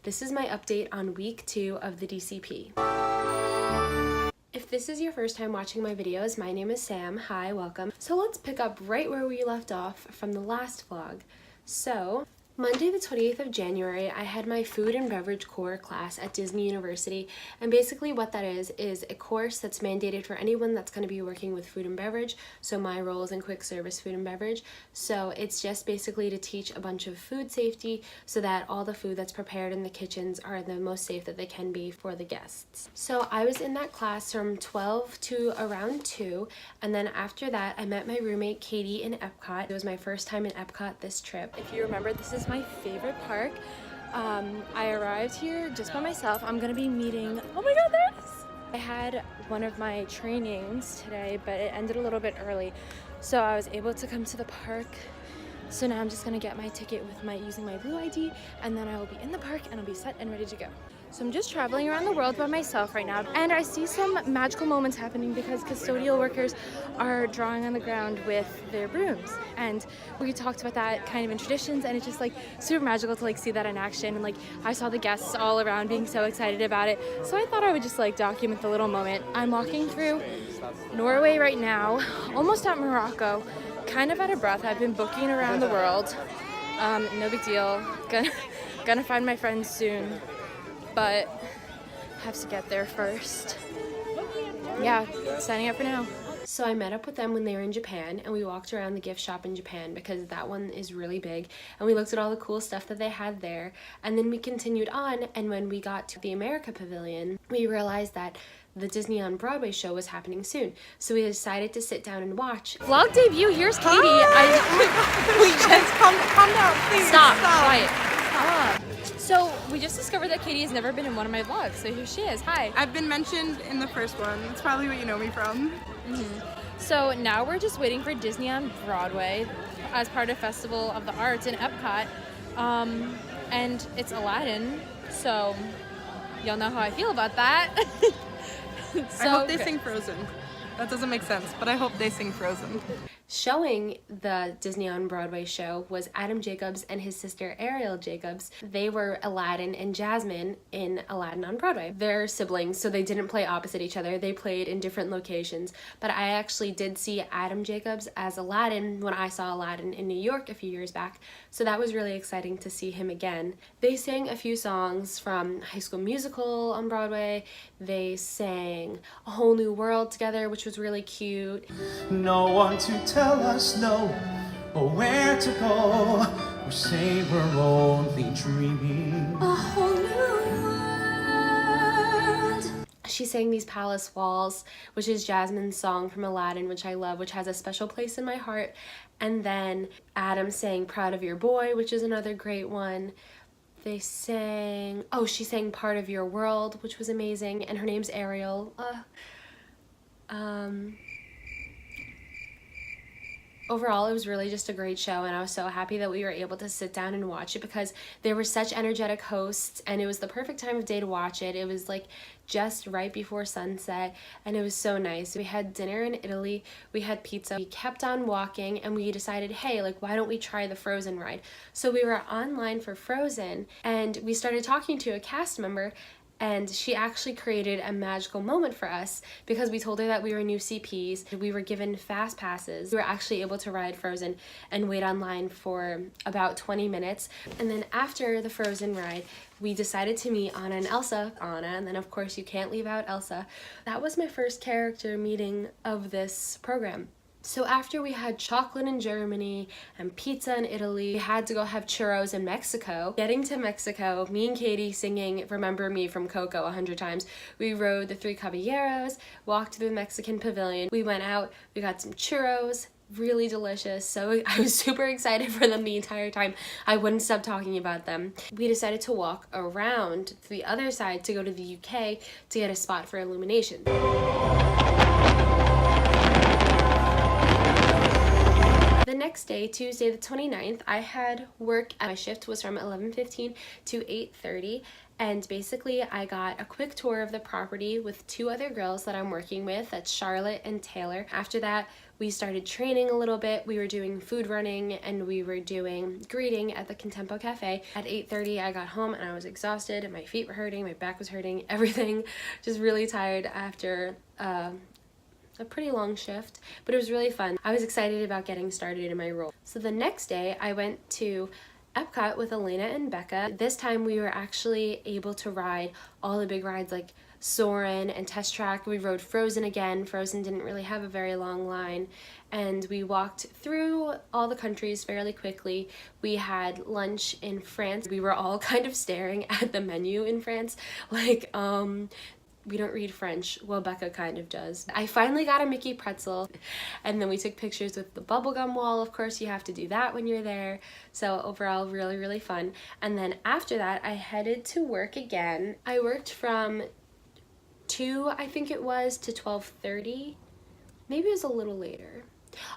This is my update on week 2 of the DCP. If this is your first time watching my videos, my name is Sam. Hi, welcome. So let's pick up right where we left off from the last vlog. So, Monday the 28th of January, I had my food and beverage core class at Disney University, and basically what that is a course that's mandated for anyone that's going to be working with food and beverage. So my role is in quick service food and beverage. So it's just basically to teach a bunch of food safety so that all the food that's prepared in the kitchens are the most safe that they can be for the guests. So I was in that class from 12 to around 2, and then after that I met my roommate Katie in Epcot. It was my first time in Epcot this trip. If you remember, this is my favorite park. I arrived here just by myself. I'm gonna be meeting, oh my god, there it is! I had one of my trainings today, but it ended a little bit early, so I was able to come to the park. So now I'm just gonna get my ticket with using my Blue ID, and then I will be in the park and I'll be set and ready to go. So I'm just traveling around the world by myself right now, and I see some magical moments happening because custodial workers are drawing on the ground with their brooms. And we talked about that kind of in traditions, and it's just like super magical to like see that in action. And like I saw the guests all around being so excited about it. So I thought I would just like document the little moment. I'm walking through Norway right now, almost at Morocco, kind of out of breath. I've been booking around the world. No big deal. Gonna find my friends soon, but have to get there first. Yeah, signing up for now. So I met up with them when they were in Japan, and we walked around the gift shop in Japan because that one is really big, and we looked at all the cool stuff that they had there. And then we continued on, and when we got to the America Pavilion, we realized that the Disney on Broadway show was happening soon, so we decided to sit down and watch. Vlog debut, here's Katie. We just calm down, please. Stop. Quiet. So we just discovered that Katie has never been in one of my vlogs, so here she is. Hi. I've been mentioned in the first one. It's probably what you know me from. So now we're just waiting for Disney on Broadway as part of Festival of the Arts in Epcot, and it's Aladdin, so y'all know how I feel about that. I hope they sing Frozen. That doesn't make sense, but I hope they sing Frozen. Showing the Disney on Broadway show was Adam Jacobs and his sister Ariel Jacobs. They were Aladdin and Jasmine in Aladdin on Broadway. They're siblings, so they didn't play opposite each other. They played in different locations, but I actually did see Adam Jacobs as Aladdin when I saw Aladdin in New York a few years back, so that was really exciting to see him again. They sang a few songs from High School Musical on Broadway. They sang A Whole New World together, which was really cute. No one to tell us no, or where to go, or say we're only dreaming. A whole new world. She sang These Palace Walls, which is Jasmine's song from Aladdin, which I love, which has a special place in my heart. And then Adam sang Proud of Your Boy, which is another great one. They sang, oh, she sang Part of Your World, which was amazing, and her name's Ariel. Overall, it was really just a great show, and I was so happy that we were able to sit down and watch it because they were such energetic hosts, and it was the perfect time of day to watch it. It was like just right before sunset, and it was so nice. We had dinner in Italy, we had pizza, we kept on walking, and we decided, hey, like, why don't we try the Frozen ride? So we were online for Frozen, and we started talking to a cast member, and she actually created a magical moment for us because we told her that we were new CPs. We were given fast passes. We were actually able to ride Frozen and wait online for about 20 minutes. And then after the Frozen ride, we decided to meet Anna and Elsa. Anna, and then of course you can't leave out Elsa. That was my first character meeting of this program. So after we had chocolate in Germany and pizza in Italy, we had to go have churros in Mexico. Getting to Mexico, me and Katie singing Remember Me from Coco 100 times. We rode the Three Caballeros, walked through the Mexican pavilion. We went out, we got some churros, really delicious. So I was super excited for them the entire time. I wouldn't stop talking about them. We decided to walk around to the other side to go to the UK to get a spot for Illumination. The next day, Tuesday the 29th, I had work. My shift was from 11:15 to 8:30, and basically I got a quick tour of the property with two other girls that I'm working with. That's Charlotte and Taylor. After that, we started training a little bit. We were doing food running and we were doing greeting at the Contempo Cafe. At 8:30 I got home and I was exhausted and my feet were hurting, my back was hurting, everything. Just really tired after a pretty long shift, but it was really fun. I was excited about getting started in my role. So the next day I went to Epcot with Elena and Becca. This time we were actually able to ride all the big rides like Soarin' and Test Track. We rode Frozen again. Frozen didn't really have a very long line, and we walked through all the countries fairly quickly. We had lunch in France. We were all kind of staring at the menu in France like, we don't read French. Well, Becca kind of does. I finally got a Mickey pretzel, and then we took pictures with the bubblegum wall. Of course, you have to do that when you're there. So overall, really, really fun. And then after that, I headed to work again. I worked from 2, I think it was, to 12:30. Maybe it was a little later.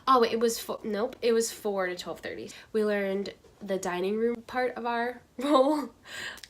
Oh, it was nope, it was 4 to 12:30. We learned the dining room part of our role.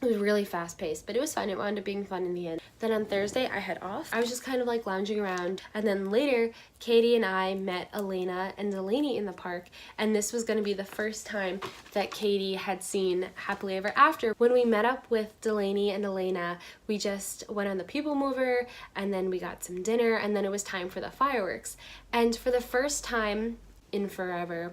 It was really fast paced, but it was fun. It wound up being fun in the end. Then on Thursday I had off. I was just kind of like lounging around, and then later Katie and I met Elena and Delaney in the park, and this was going to be the first time that Katie had seen Happily Ever After. When we met up with Delaney and Elena, we just went on the People Mover, and then we got some dinner, and then it was time for the fireworks. And for the first time in forever,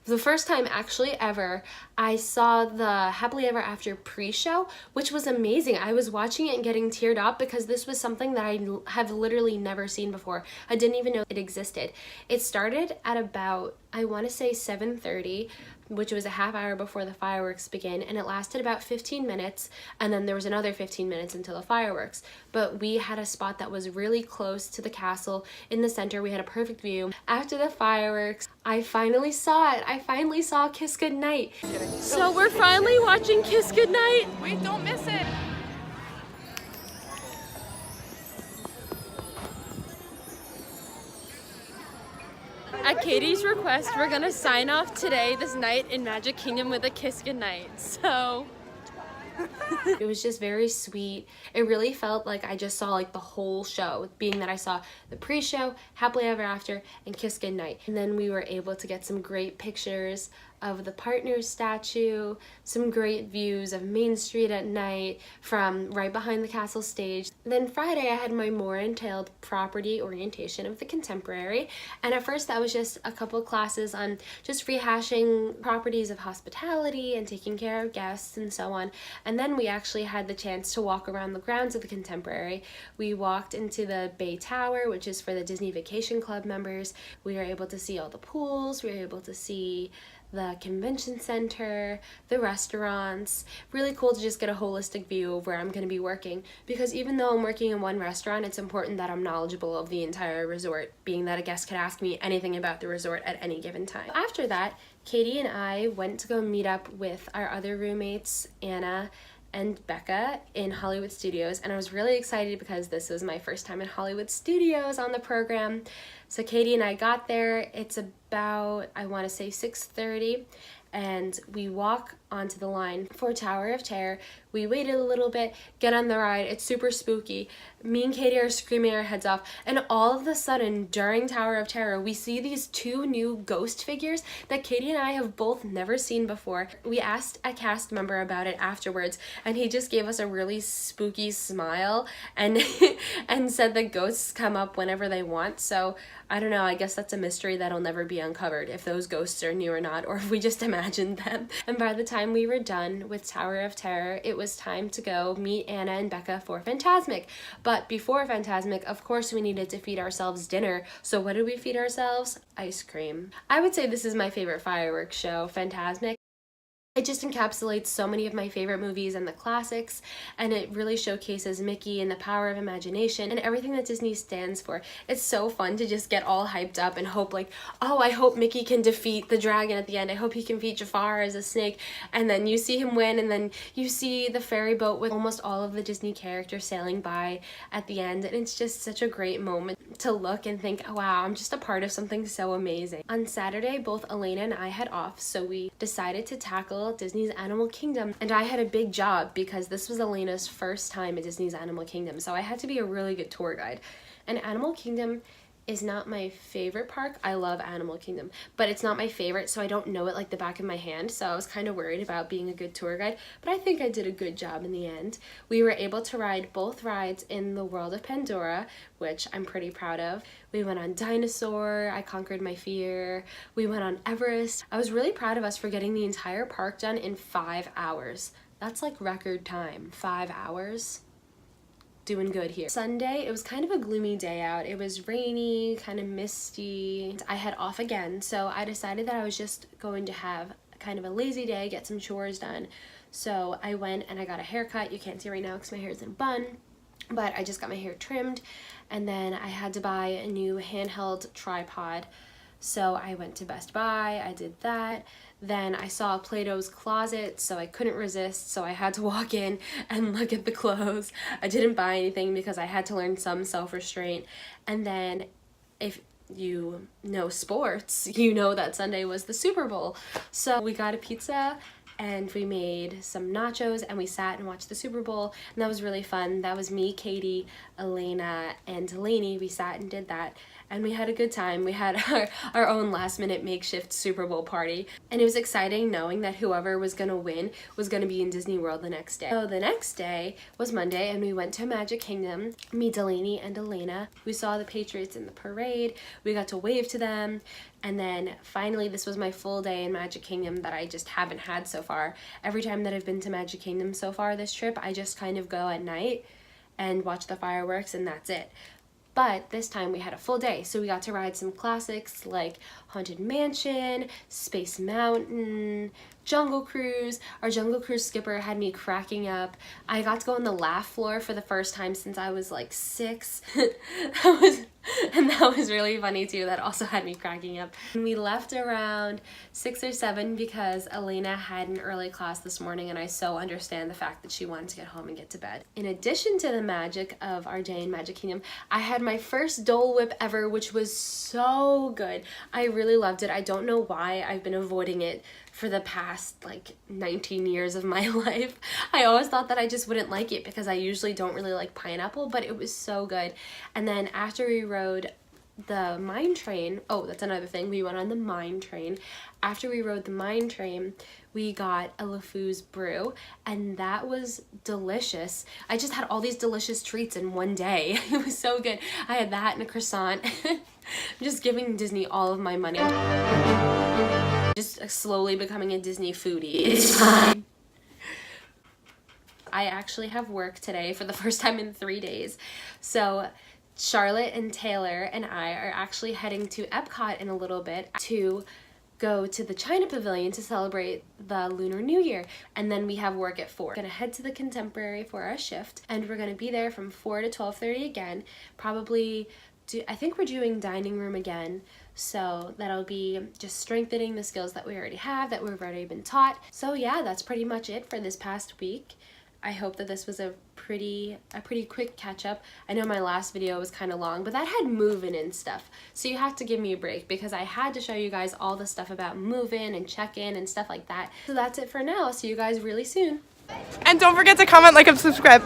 the first time actually ever, I saw the Happily Ever After pre-show, which was amazing. I was watching it and getting teared up because this was something that I have literally never seen before. I didn't even know it existed. It started at about, I want to say 7:30, which was a half hour before the fireworks began, and it lasted about 15 minutes, and then there was another 15 minutes until the fireworks. But we had a spot that was really close to the castle in the center. We had a perfect view. After the fireworks, I finally saw it. I finally saw Kiss Goodnight. So we're finally watching Kiss Goodnight. Wait, don't miss it. At Katie's request, we're gonna sign off today, this night in Magic Kingdom, with a Kiss Goodnight. So it was just very sweet. It really felt like I just saw like the whole show, being that I saw the pre-show, Happily Ever After, and Kiss Goodnight. And then we were able to get some great pictures of the Partners statue, some great views of Main Street at night from right behind the castle stage. Then Friday I had my more entailed property orientation of the Contemporary, and at first that was just a couple classes on just rehashing properties of hospitality and taking care of guests and so on. And then we actually had the chance to walk around the grounds of the Contemporary. We walked into the Bay Tower, which is for the Disney Vacation Club members. We were able to see all the pools, we were able to see the convention center, the restaurants. Really cool to just get a holistic view of where I'm going to be working, because even though I'm working in one restaurant, it's important that I'm knowledgeable of the entire resort, being that a guest could ask me anything about the resort at any given time. After that, Katie and I went to go meet up with our other roommates, Anna and Becca, in Hollywood Studios, and I was really excited because this was my first time in Hollywood Studios on the program. So Katie and I got there. It's about, I want to say 6:30, and we walk onto the line for Tower of Terror. We waited a little bit, get on the ride. It's super spooky. Me and Katie are screaming our heads off, and all of a sudden during Tower of Terror we see these 2 new ghost figures that Katie and I have both never seen before. We asked a cast member about it afterwards, and he just gave us a really spooky smile and and said that ghosts come up whenever they want. So I don't know, I guess that's a mystery that'll never be uncovered, if those ghosts are new or not, or if we just imagined them. And by the time we were done with Tower of Terror, it was time to go meet Anna and Becca for Fantasmic. But before Fantasmic, of course we needed to feed ourselves dinner. So what did we feed ourselves? Ice cream. I would say this is my favorite fireworks show, Fantasmic. It just encapsulates so many of my favorite movies and the classics, and it really showcases Mickey and the power of imagination and everything that Disney stands for. It's so fun to just get all hyped up and hope like, oh, I hope Mickey can defeat the dragon at the end. I hope he can defeat Jafar as a snake. And then you see him win, and then you see the ferry boat with almost all of the Disney characters sailing by at the end. And it's just such a great moment to look and think, oh, wow, I'm just a part of something so amazing. On Saturday, both Elena and I had off, so we decided to tackle Disney's Animal Kingdom, and I had a big job because this was Elena's first time at Disney's Animal Kingdom, so I had to be a really good tour guide. And Animal Kingdom is not my favorite park. I love Animal Kingdom, but it's not my favorite, so I don't know it like the back of my hand, so I was kind of worried about being a good tour guide, but I think I did a good job in the end. We were able to ride both rides in the World of Pandora, which I'm pretty proud of. We went on Dinosaur, I conquered my fear. We went on Everest. I was really proud of us for getting the entire park done in 5 hours. That's like record time, 5 hours. Doing good here. Sunday, it was kind of a gloomy day out. It was rainy, kind of misty. I had off again, so I decided that I was just going to have kind of a lazy day, get some chores done. So I went and I got a haircut. You can't see right now because my hair is in a bun, but I just got my hair trimmed, and then I had to buy a new handheld tripod. So I went to Best Buy, I did that. Then I saw Plato's Closet, so I couldn't resist, so I had to walk in and look at the clothes. I didn't buy anything because I had to learn some self-restraint. And then if you know sports, you know that Sunday was the Super Bowl. So we got a pizza and we made some nachos and we sat and watched the Super Bowl, and that was really fun. That was me, Katie, Elena, and Delaney. We sat and did that, and we had a good time. We had our own last-minute makeshift Super Bowl party, and it was exciting knowing that whoever was gonna win was gonna be in Disney World the next day. So the next day was Monday, and we went to Magic Kingdom. Me, Delaney, and Elena. We saw the Patriots in the parade. We got to wave to them. And then finally, this was my full day in Magic Kingdom that I just haven't had so far. Every time that I've been to Magic Kingdom so far this trip, I just kind of go at night and watch the fireworks, and that's it. But this time we had a full day, so we got to ride some classics like Haunted Mansion, Space Mountain, Jungle Cruise. Our Jungle Cruise skipper had me cracking up. I got to go on the laugh floor for the first time since I was like 6. that was really funny too. That also had me cracking up. And we left around 6 or 7 because Elena had an early class this morning, and I so understand the fact that she wanted to get home and get to bed. In addition to the magic of our day in Magic Kingdom, I had my first Dole Whip ever, which was so good. I really loved it. I don't know why I've been avoiding it for the past like 19 years of my life. I always thought that I just wouldn't like it because I usually don't really like pineapple, but it was so good. And then after we rode the mine train, oh, that's another thing, we went on the mine train. After we rode the mine train, we got a LeFou's brew, and that was delicious. I just had all these delicious treats in one day. It was so good. I had that and a croissant. I'm just giving Disney all of my money. Just slowly becoming a Disney foodie. It's fine. I actually have work today for the first time in 3 days. So Charlotte and Taylor and I are actually heading to Epcot in a little bit to go to the China Pavilion to celebrate the Lunar New Year, and then we have work at 4. We're gonna head to the Contemporary for our shift, and we're gonna be there from 4 to 12:30 again. Probably I think we're doing dining room again, so that'll be just strengthening the skills that we already have, that we've already been taught. So yeah, that's pretty much it for this past week. I hope that this was a pretty quick catch up. I know my last video was kind of long, but that had move-in and stuff, so you have to give me a break because I had to show you guys all the stuff about move-in and check-in and stuff like that. So that's it for now. I'll see you guys really soon. And don't forget to comment, like, and subscribe.